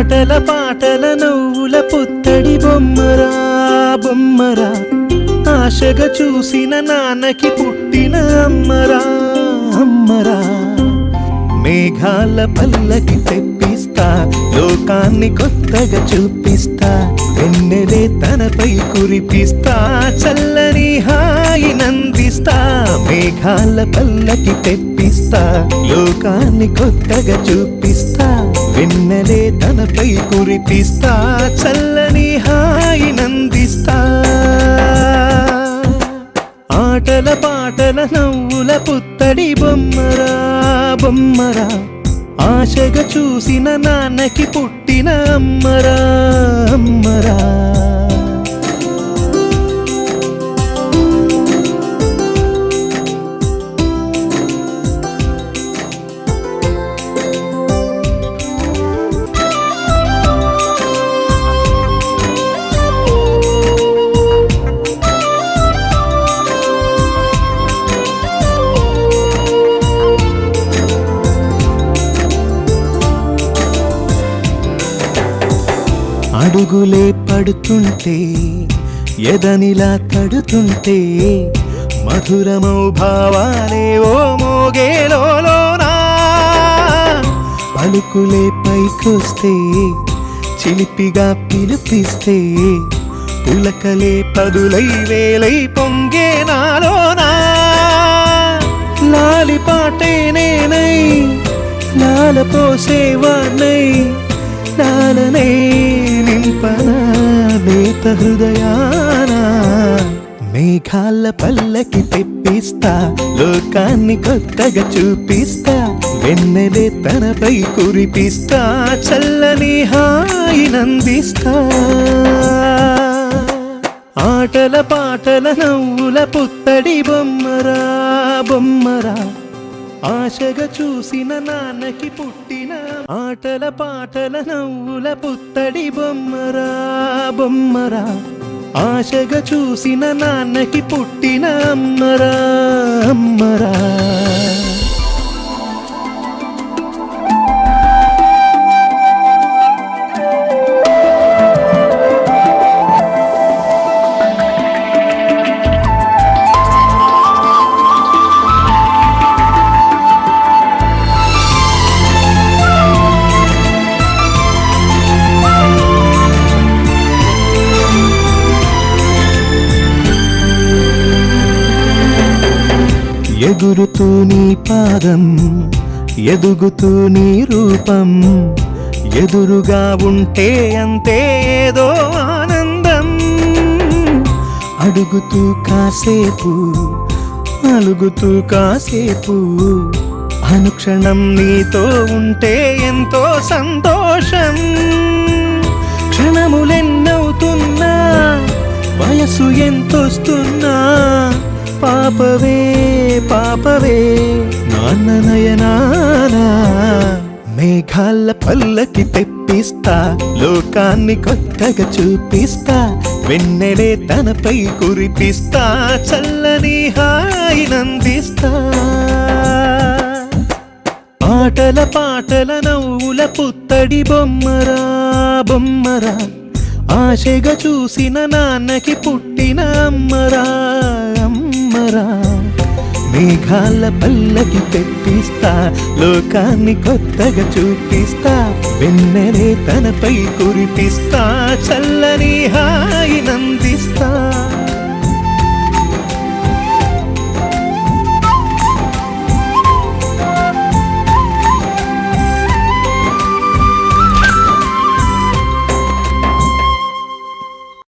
ఆటల పాటల నవ్వుల పుత్తడి బొమ్మరా బొమ్మరా, ఆశగా చూసిన నాన్నకి పుట్టిన అమ్మరా అమ్మరా. మేఘాల పల్లకి తెప్పిస్తా, లోకాన్ని కొత్తగా చూపిస్తా, వెన్నెలే తనపై కురిపిస్తా, చల్లని హాయి నందిస్తా. మేఘాల పల్లకి తెప్పిస్తా, లోకాన్ని కొత్తగా చూపిస్తా, వెన్నెలే తనపై కురిపిస్తా, చల్లని హాయి నందిస్తా. ఆటల పాటల నవ్వుల పుత్తడి బొమ్మరా బొమ్మరా, ఆశగా చూసిన నాన్నకి పుట్టిన అమ్మరా అమ్మరా. అడుగులే పడుతుంటే ఎదనిలా తడుతుంటే, మధురమౌ భావాలే ఓ మోగేలోనా. పలుకులే పైకొస్తే చిలిపిగా పిలిపిస్తే, పులకలే పదులై వేలై పొంగే నాలోనా. లాలి పాటే నేనై లాల పోసేవాణ్ణై, లాలనే నింపనా లేత హృదయానా. మేఘాల పల్లకి తెప్పిస్తా, లోకాన్ని కొత్తగా చూపిస్తా, వెన్నెలే తనపై కురిపిస్తా, చల్లని హాయి నందిస్తా. ఆటల పాటల నవ్వుల పుత్తడి బొమ్మరా బొమ్మరా, ఆశగా చూసిన నాన్నకి పుట్టిన. ఆటల పాటల నవ్వుల పుత్తడి బొమ్మరా బొమ్మరా, ఆశగా చూసిన నాన్నకి పుట్టిన అమ్మరా అమ్మరా. ఎగురుతూ నీ పాదం, ఎదుగుతూ నీ రూపం, ఎదురుగా ఉంటే అంతే ఏదో ఆనందం. అడుగుతూ కాసేపు, అలుగుతూ కాసేపు, అనుక్షణం నీతో ఉంటే ఎంతో సంతోషం. క్షణములెన్నవుతున్నా, వయసు ఎంతొస్తున్నా, పాపవే పాపవే నాన్న నయనానా. మేఘాల పల్లకి తెప్పిస్తా, లోకాన్ని కొత్తగా చూపిస్తా, వెన్నెలే తనపై కురిపిస్తా, చల్లని హాయి నందిస్తా. ఆటల పాటల నవ్వుల పుత్తడి బొమ్మరా బొమ్మరా, ఆశగా చూసిన నాన్నకి పుట్టిన అమ్మరా అమ్మరా. మేఘాల పల్లకి తెప్పిస్తా, లోకాన్ని కొత్తగా చూపిస్తా, వెన్నెలే తనపై కురిపిస్తా, చల్లని